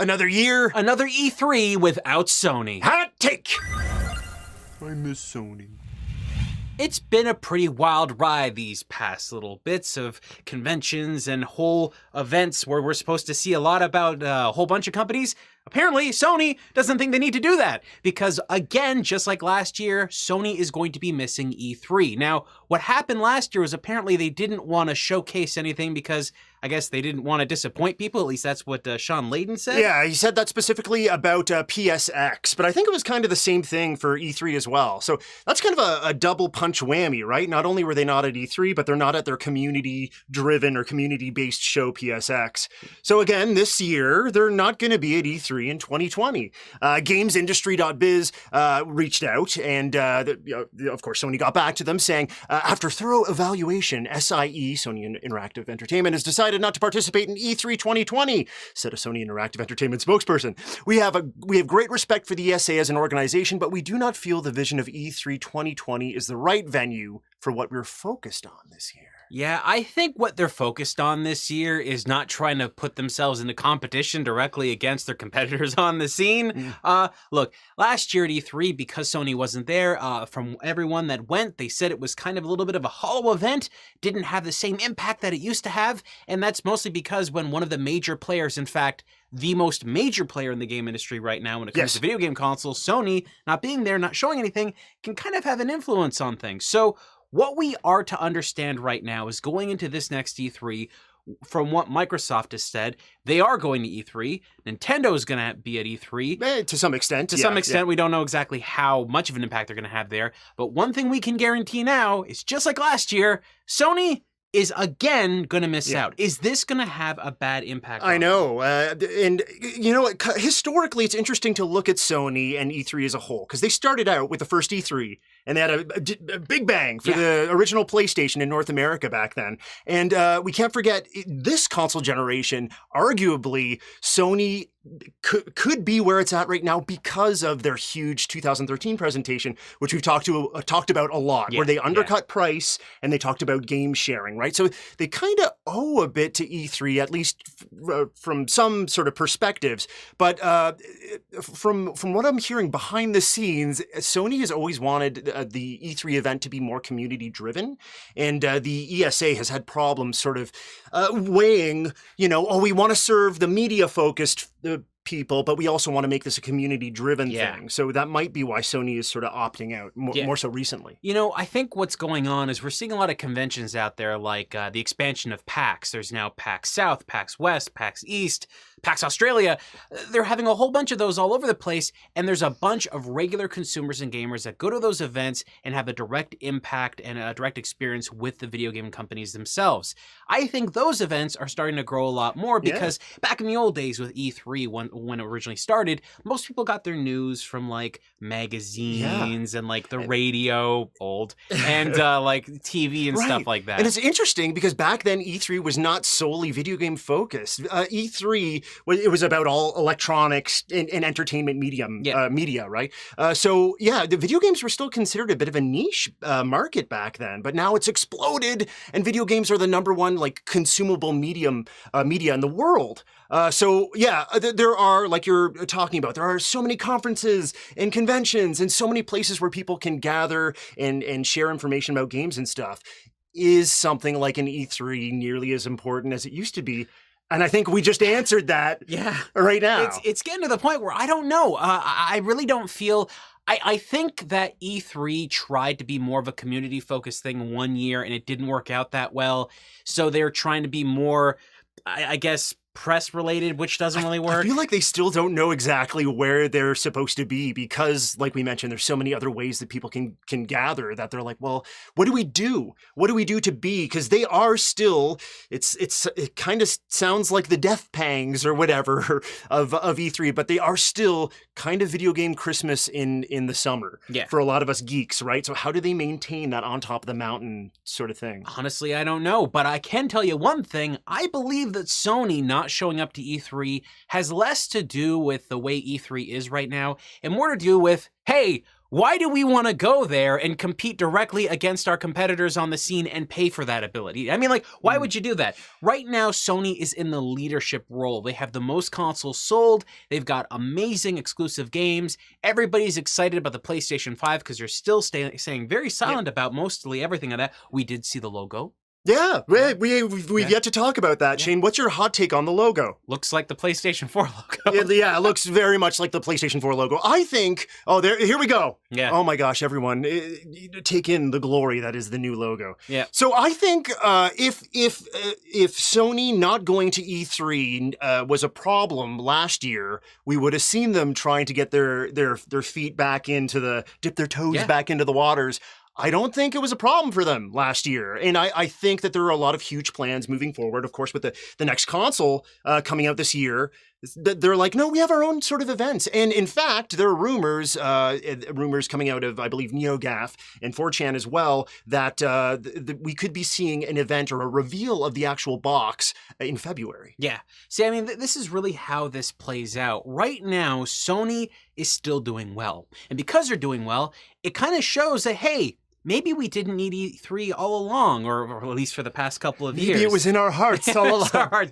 Another year. Another E3 without Sony. Hot take. I miss Sony. It's been a pretty wild ride, these past little bits of conventions and whole events where we're supposed to see a lot about a whole bunch of companies. Apparently, Sony doesn't think they need to do that because, again, just like last year, Sony is going to be missing E3. Now, what happened last year was apparently they didn't want to showcase anything because I guess they didn't want to disappoint people. At least that's what Sean Layden said. Yeah, he said that specifically about PSX, but I think it was kind of the same thing for E3 as well. So that's kind of a double punch whammy, right? Not only were they not at E3, but they're not at their community-driven or community-based show PSX. So again, this year, they're not going to be at E3 in 2020. GamesIndustry.biz reached out, and of course, Sony got back to them saying, after thorough evaluation, SIE, Sony Interactive Entertainment, has decided not to participate in E3 2020, said a Sony Interactive Entertainment spokesperson. We have great respect for the ESA as an organization, but we do not feel the vision of E3 2020 is the right venue for what we're focused on this year. Yeah, I think what they're focused on this year is not trying to put themselves into competition directly against their competitors on the scene. Look, last year at E3, because Sony wasn't there, from everyone that went, they said it was kind of a little bit of a hollow event, didn't have the same impact that it used to have, and that's mostly because when one of the major players, in fact, the most major player in the game industry right now when it comes to video game consoles, Sony, not being there, not showing anything, can kind of have an influence on things. So what we are to understand right now is going into this next E3, from what Microsoft has said, they are going to E3. Nintendo is going to be at E3. To some extent. To some extent, we don't know exactly how much of an impact they're going to have there. But one thing we can guarantee now is just like last year, Sony is again going to miss out. Is this going to have a bad impact on I know. And, you know, historically, it's interesting to look at Sony and E3 as a whole, because they started out with the first E3, and they had a big bang for the original PlayStation in North America back then. And we can't forget, this console generation, arguably, Sony could be where it's at right now because of their huge 2013 presentation, which we've talked about a lot, where they undercut price and they talked about game sharing, right? So they kind of owe a bit to E3, at least from some sort of perspectives. But from what I'm hearing behind the scenes, Sony has always wanted the E3 event to be more community driven, and the ESA has had problems sort of weighing, we want to serve the media focused people, but we also want to make this a community-driven thing. So that might be why Sony is sort of opting out more so recently. I think what's going on is we're seeing a lot of conventions out there, like the expansion of PAX. There's now PAX South, PAX West, PAX East, PAX Australia. They're having a whole bunch of those all over the place, and there's a bunch of regular consumers and gamers that go to those events and have a direct impact and a direct experience with the video game companies themselves. I think those events are starting to grow a lot more because back in the old days with E3, when it originally started, most people got their news from like magazines and like the radio, and like TV and stuff like that. And it's interesting because back then E3 was not solely video game focused. E3, it was about all electronics and entertainment media, right? The video games were still considered a bit of a niche market back then, but now it's exploded, and video games are the number one like consumable media in the world. There are, like you're talking about, there are so many conferences and conventions and so many places where people can gather and share information about games and stuff. Is something like an E3 nearly as important as it used to be? And I think we just answered that right now. It's getting to the point where I don't know. I really don't feel... I think that E3 tried to be more of a community-focused thing one year, and it didn't work out that well. So they're trying to be more, I guess, press related, which doesn't really work. I feel like they still don't know exactly where they're supposed to be because, like we mentioned, there's so many other ways that people can gather that they're like, well, what do we do? What do we do to be? Because they are still, it kind of sounds like the death pangs or whatever of E3, but they are still kind of video game Christmas in the summer for a lot of us geeks, right? So how do they maintain that on top of the mountain sort of thing? Honestly, I don't know, but I can tell you one thing. I believe that Sony not showing up to E3 has less to do with the way E3 is right now and more to do with, hey, why do we want to go there and compete directly against our competitors on the scene and pay for that ability? I mean, like, why would you do that? Right now, Sony is in the leadership role. They have the most consoles sold. They've got amazing exclusive games. Everybody's excited about the PlayStation 5 because they're still staying very silent about mostly everything of that. We did see the logo. Yeah, we've yet to talk about that. Shane, what's your hot take on the logo? Looks like the PlayStation 4 logo. Yeah, it looks very much like the PlayStation 4 logo. I think, here we go. Yeah. Oh my gosh, everyone, take in the glory that is the new logo. Yeah. So I think if Sony not going to E3 was a problem last year, we would have seen them trying to get their feet back into dip their toes back into the waters. I don't think it was a problem for them last year. And I think that there are a lot of huge plans moving forward, of course, with the next console coming out this year. They're like, no, we have our own sort of events. And in fact, there are rumors coming out of, I believe, NeoGAF and 4chan as well, that we could be seeing an event or a reveal of the actual box in February. Yeah. See, I mean, this is really how this plays out. Right now, Sony is still doing well. And because they're doing well, it kind of shows that, hey, maybe we didn't need E3 all along, or at least for the past couple of years. Maybe it was in our hearts all along. Right.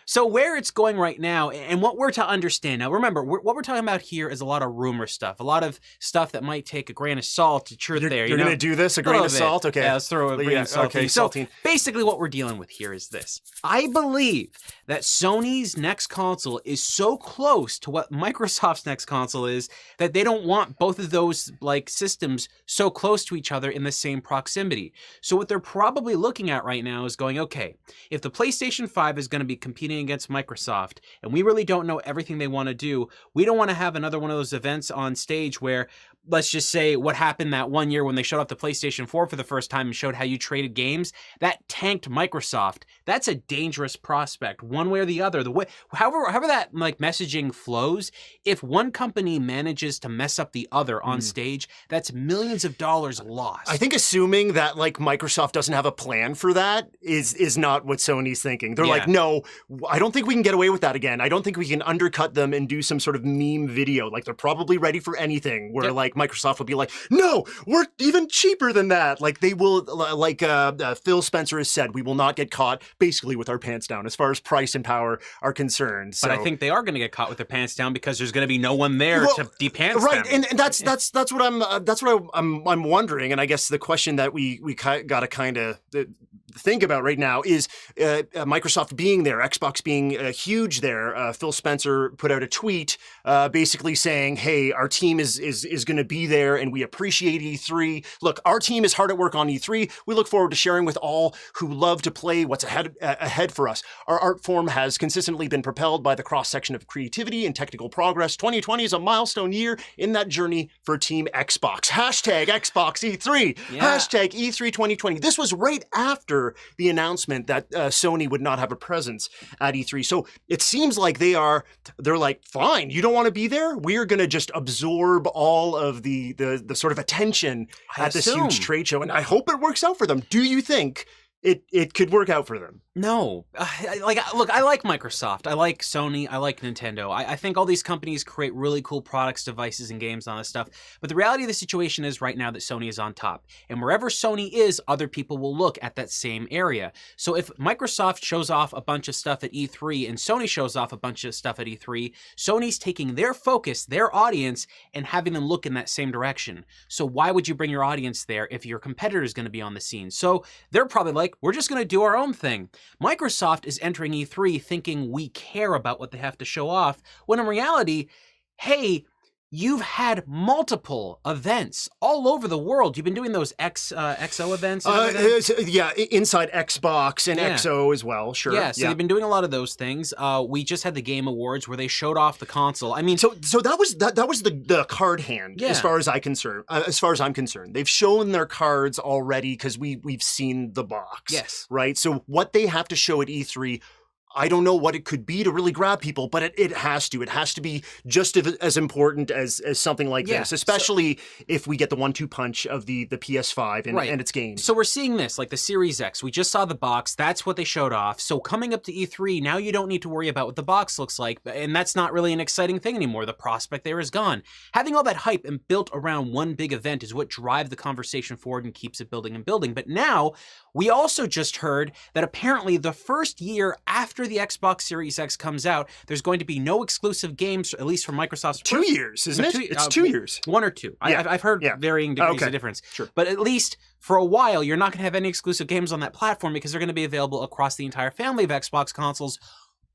So where it's going right now, and what we're to understand now, remember, what we're talking about here is a lot of rumor stuff, a lot of stuff that might take a grain of salt to truth there. You're going to do this, a grain of salt? Okay. Yeah, let's throw a grain of salt. Okay, so saltine. Basically what we're dealing with here is this. I believe that Sony's next console is so close to what Microsoft's next console is that they don't want both of those systems so close to each other in the same proximity. So what they're probably looking at right now is going, okay, if the PlayStation 5 is going to be competing against Microsoft and we really don't know everything they want to do, we don't want to have another one of those events on stage where, let's just say what happened that one year when they showed off the PlayStation 4 for the first time and showed how you traded games, that tanked Microsoft. That's a dangerous prospect, one way or the other. However that messaging flows, if one company manages to mess up the other on stage, that's millions of dollars lost. I think assuming that Microsoft doesn't have a plan for that is not what Sony's thinking. They're like, no, I don't think we can get away with that again. I don't think we can undercut them and do some sort of meme video. They're probably ready for anything where Microsoft will be like, no, we're even cheaper than that. They will, Phil Spencer has said, we will not get caught basically with our pants down as far as price and power are concerned. So, but I think they are going to get caught with their pants down because there's going to be no one there to de-pants them. Right, and that's what I'm wondering. And I guess the question that we got to kind of think about right now is Microsoft being there, Xbox being huge there. Phil Spencer put out a tweet basically saying, hey, our team is going to be there and we appreciate E3. Look, our team is hard at work on E3. We look forward to sharing with all who love to play what's ahead for us. Our art form has consistently been propelled by the cross-section of creativity and technical progress. 2020 is a milestone year in that journey for Team Xbox. Hashtag Xbox E3. Hashtag E3 2020. This was right after the announcement that Sony would not have a presence at E3. So it seems like they're like, fine, you don't want to be there? We're going to just absorb all of the sort of attention at this huge trade show. And I hope it works out for them. Do you think it could work out for them? No. Look, I like Microsoft. I like Sony. I like Nintendo. I think all these companies create really cool products, devices, and games on this stuff. But the reality of the situation is right now that Sony is on top. And wherever Sony is, other people will look at that same area. So if Microsoft shows off a bunch of stuff at E3 and Sony shows off a bunch of stuff at E3, Sony's taking their focus, their audience, and having them look in that same direction. So why would you bring your audience there if your competitor is going to be on the scene? So they're probably like, we're just going to do our own thing. Microsoft is entering E3 thinking we care about what they have to show off, when in reality, hey, you've had multiple events all over the world. You've been doing those XO events. Inside Xbox and XO as well. Sure. Yeah, so you've been doing a lot of those things. We just had the Game Awards where they showed off the console. I mean, so that was the card hand as far as I'm concerned. They've shown their cards already because we've seen the box. Yes. Right. So what they have to show at E3. I don't know what it could be to really grab people, but it has to. It has to be just as important as something like this, especially if we get the 1-2 punch of the PS5 and its games. So we're seeing this, like the Series X. We just saw the box. That's what they showed off. So coming up to E3, now you don't need to worry about what the box looks like, and that's not really an exciting thing anymore. The prospect there is gone. Having all that hype and built around one big event is what drives the conversation forward and keeps it building and building. But now, we also just heard that apparently the first year after the Xbox Series X comes out, there's going to be no exclusive games, at least from Microsoft's 2 years, isn't it? It's 2 years. 1 or 2. Yeah. I've heard varying degrees of difference. Sure. But at least for a while, you're not going to have any exclusive games on that platform because they're going to be available across the entire family of Xbox consoles.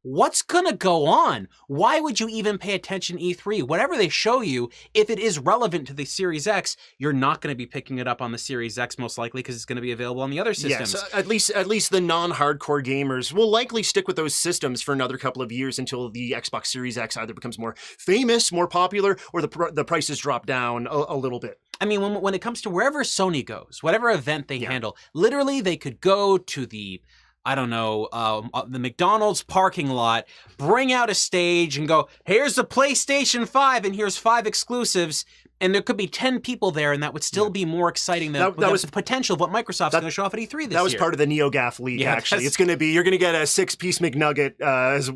What's going to go on? Why would you even pay attention to E3? Whatever they show you, if it is relevant to the Series X, you're not going to be picking it up on the Series X most likely because it's going to be available on the other systems. Yes, at least the non-hardcore gamers will likely stick with those systems for another couple of years until the Xbox Series X either becomes more famous, more popular, or the prices drop down a little bit. I mean, when it comes to wherever Sony goes, whatever event they handle, literally they could go to the the McDonald's parking lot, bring out a stage and go, here's the PlayStation 5 and here's 5 exclusives. And there could be 10 people there, and that would still be more exciting than that was the potential of what Microsoft's going to show off at E3 this year. That was part of the NeoGAF leak, actually. It's going to be, you're going to get a 6-piece McNugget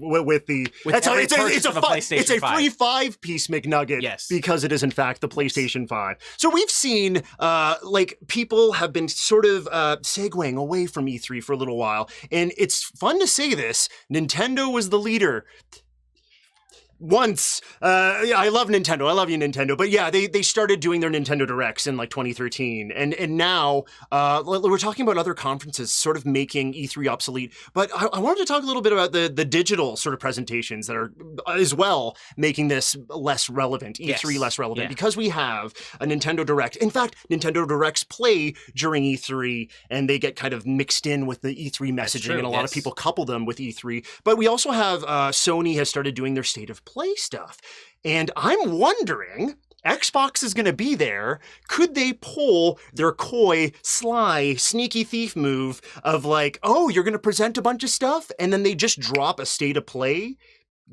with the... It's a free 5-piece McNugget because it is, in fact, the PlayStation 5. So we've seen, people have been sort of segueing away from E3 for a little while, and it's fun to say this. Nintendo was the leader. Once. I love Nintendo. I love you, Nintendo. But yeah, they started doing their Nintendo Directs in like 2013. And now we're talking about other conferences sort of making E3 obsolete. But I wanted to talk a little bit about the digital sort of presentations that are as well making this less relevant, E3 less relevant, because we have a Nintendo Direct. In fact, Nintendo Directs play during E3 and they get kind of mixed in with the E3 messaging, and a lot of people couple them with E3. But we also have Sony has started doing their State of Play stuff. And I'm wondering, Xbox is going to be there. Could they pull their coy, sly, sneaky thief move of like, oh, you're going to present a bunch of stuff and then they just drop a State of Play?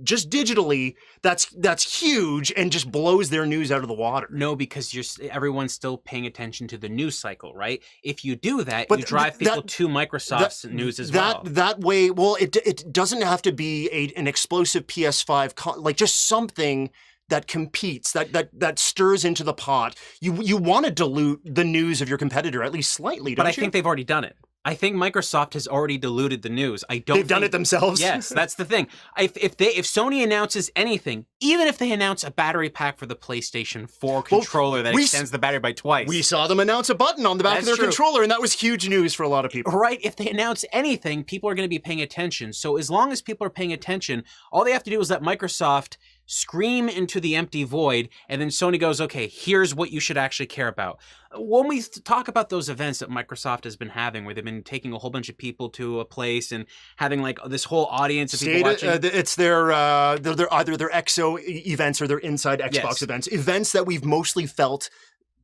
Just digitally, that's huge and just blows their news out of the water. No, because everyone's still paying attention to the news cycle, right? If you do that, you drive people to Microsoft's news as well. That way, well, it doesn't have to be an explosive PS5, like just something that competes, that stirs into the pot. You want to dilute the news of your competitor at least slightly, don't you? But I think they've already done it. I think Microsoft has already diluted the news. They've done it themselves? Yes, that's the thing. If Sony announces anything, even if they announce a battery pack for the PlayStation 4 controller that extends the battery by twice. We saw them announce a button on the back of their controller, and that was huge news for a lot of people. Right. If they announce anything, people are going to be paying attention. So as long as people are paying attention, all they have to do is let Microsoft scream into the empty void, and then Sony goes, okay, here's what you should actually care about. When we talk about those events that Microsoft has been having, where they've been taking a whole bunch of people to a place and having like this whole audience of people watching. It's their either their EXO events or their Inside Xbox events that we've mostly felt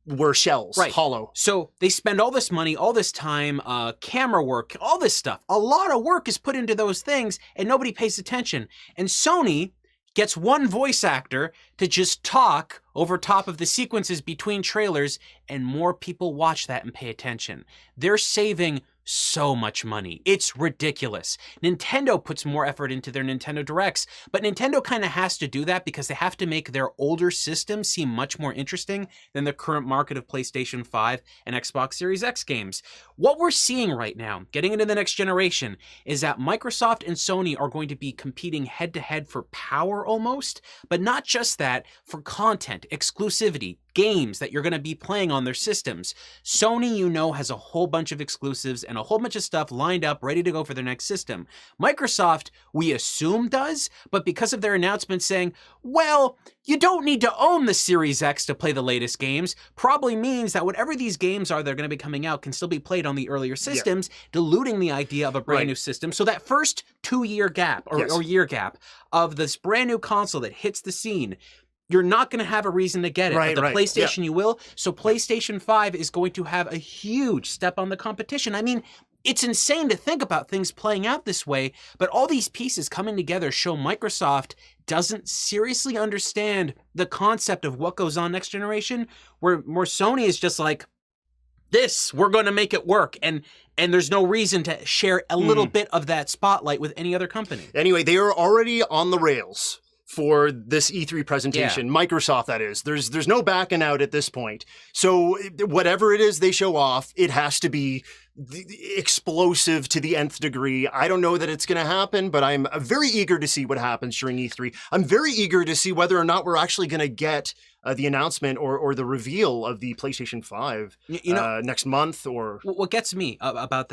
were shells, hollow. So they spend all this money, all this time, camera work, all this stuff. A lot of work is put into those things, and nobody pays attention. And Sony gets one voice actor to just talk over top of the sequences between trailers, and more people watch that and pay attention. They're saving so much money. It's ridiculous. Nintendo puts more effort into their Nintendo Directs, but Nintendo kind of has to do that because they have to make their older systems seem much more interesting than the current market of PlayStation 5 and Xbox Series X games. What we're seeing right now, getting into the next generation, is that Microsoft and Sony are going to be competing head-to-head for power almost, but not just that, for content, exclusivity, games that you're going to be playing on their systems. Sony, you know, has a whole bunch of exclusives and a whole bunch of stuff lined up, ready to go for their next system. Microsoft, we assume, does, but because of their announcement saying, well, you don't need to own the Series X to play the latest games, probably means that whatever these games are that are going to be coming out can still be played on the earlier systems, diluting the idea of a brand new system. So that first 2-year gap, or year gap, of this brand new console that hits the scene, you're not going to have a reason to get it. But the PlayStation you will. So PlayStation 5 is going to have a huge step on the competition. I mean, it's insane to think about things playing out this way, but all these pieces coming together show Microsoft doesn't seriously understand the concept of what goes on next generation, where Sony is just like, this, we're going to make it work. And there's no reason to share a little bit of that spotlight with any other company. Anyway, they are already on the rails for this E3 presentation. Microsoft, that is. There's no backing out at this point. So whatever it is they show off, it has to be explosive to the nth degree. I don't know that it's going to happen, but I'm very eager to see what happens during E3. I'm very eager to see whether or not we're actually going to get the announcement or the reveal of the PlayStation 5 next month. Or what gets me about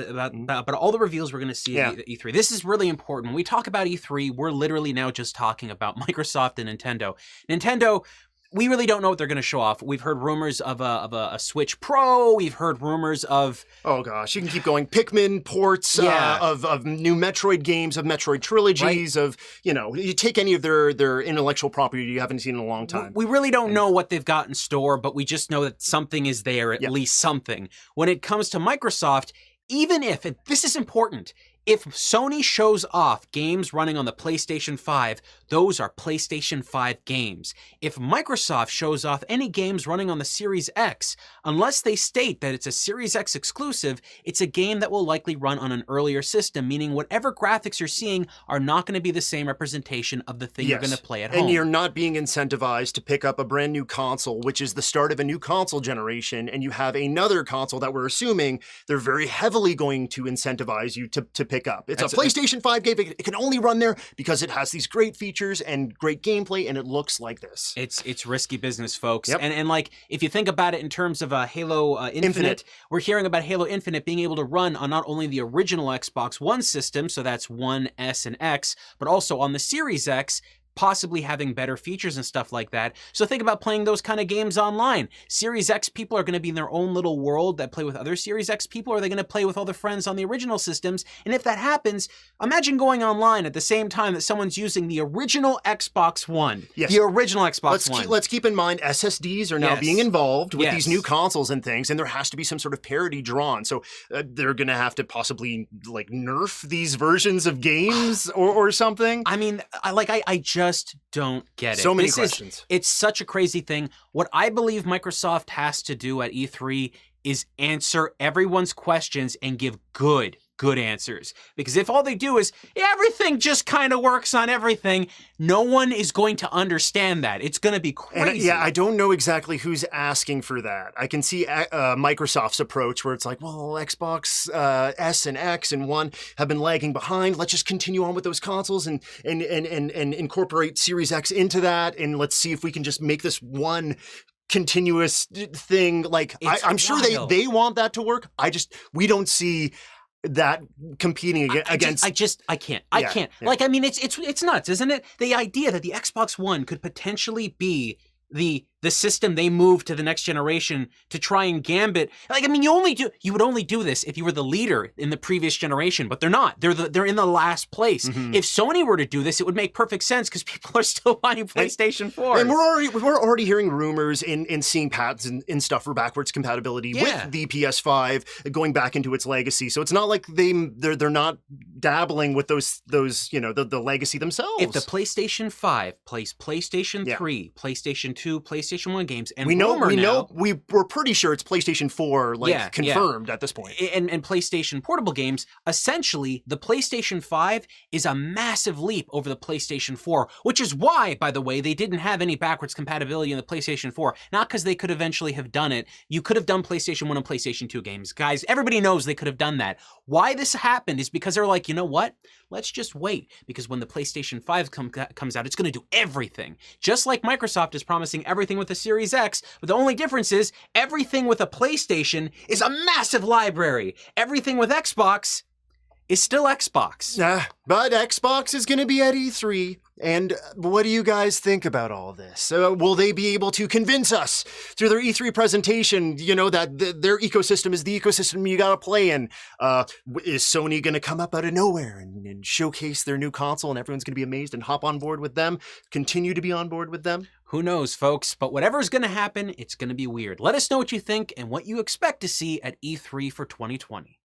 all the reveals we're going to see at E3. This is really important. When we talk about E3, we're literally now just talking about Microsoft and Nintendo. Nintendo, we really don't know what they're going to show off. We've heard rumors of a Switch Pro. We've heard rumors of... Oh, gosh. You can keep going. Pikmin ports of new Metroid games, of Metroid trilogies, of, you take any of their intellectual property you haven't seen in a long time. We really don't know what they've got in store, but we just know that something is there, at least something. When it comes to Microsoft, even if, and this is important, if Sony shows off games running on the PlayStation 5, those are PlayStation 5 games. If Microsoft shows off any games running on the Series X, unless they state that it's a Series X exclusive, it's a game that will likely run on an earlier system, meaning whatever graphics you're seeing are not going to be the same representation of the thing you're going to play at home. And you're not being incentivized to pick up a brand new console, which is the start of a new console generation, and you have another console that we're assuming they're very heavily going to incentivize you to pick up. It's a PlayStation 5 game. It can only run there because it has these great features and great gameplay, and it looks like this. It's risky business, folks. And like, if you think about it in terms of Halo Infinite, we're hearing about Halo Infinite being able to run on not only the original Xbox One system, so that's One, S, and X, but also on the Series X, possibly having better features and stuff like that. So think about playing those kind of games online. Series X people are going to be in their own little world that play with other Series X people, or are they going to play with all their friends on the original systems? And if that happens, imagine going online at the same time that someone's using the original Xbox One. Yes. The original Xbox One. Let's keep in mind SSDs are now being involved with these new consoles and things, and there has to be some sort of parity drawn. So they're going to have to possibly like nerf these versions of games or something. I mean, I just don't get it. So many questions. It's such a crazy thing. What I believe Microsoft has to do at E3 is answer everyone's questions and give good answers. Because if all they do is everything just kind of works on everything, no one is going to understand that. It's going to be crazy. And I don't know exactly who's asking for that. I can see Microsoft's approach where it's like, well, Xbox S and X and One have been lagging behind. Let's just continue on with those consoles and incorporate Series X into that, and let's see if we can just make this one continuous thing. Like, I'm sure they want that to work. We don't see that competing against. I can't. Yeah. Like, I mean, it's nuts, isn't it? The idea that the Xbox One could potentially be the system they move to the next generation to try and gambit. Like, I mean, you would only do this if you were the leader in the previous generation, but they're not. They're in the last place. If Sony were to do this, it would make perfect sense because people are still buying PlayStation 4. And we're already hearing rumors and seeing patents and stuff for backwards compatibility with the PS5 going back into its legacy. So it's not like they're not dabbling with those the legacy themselves. If the PlayStation 5 plays PlayStation 3, PlayStation 2, PlayStation 1 games, and we're pretty sure it's PlayStation 4 confirmed at this point. And PlayStation portable games, essentially the PlayStation 5 is a massive leap over the PlayStation 4, which is why, by the way, they didn't have any backwards compatibility in the PlayStation 4. Not because they could eventually have done it. You could have done PlayStation 1 and PlayStation 2 games. Guys, everybody knows they could have done that. Why this happened is because they're like, you know what? Let's just wait, because when the PlayStation 5 comes out, it's going to do everything. Just like Microsoft is promising everything with the Series X, but the only difference is everything with a PlayStation is a massive library. Everything with Xbox is still Xbox. But Xbox is going to be at E3. And what do you guys think about all this? Will they be able to convince us through their E3 presentation, that their ecosystem is the ecosystem you got to play in? Is Sony going to come up out of nowhere and showcase their new console, and everyone's going to be amazed and hop on board with them, continue to be on board with them? Who knows, folks? But whatever's going to happen, it's going to be weird. Let us know what you think and what you expect to see at E3 for 2020.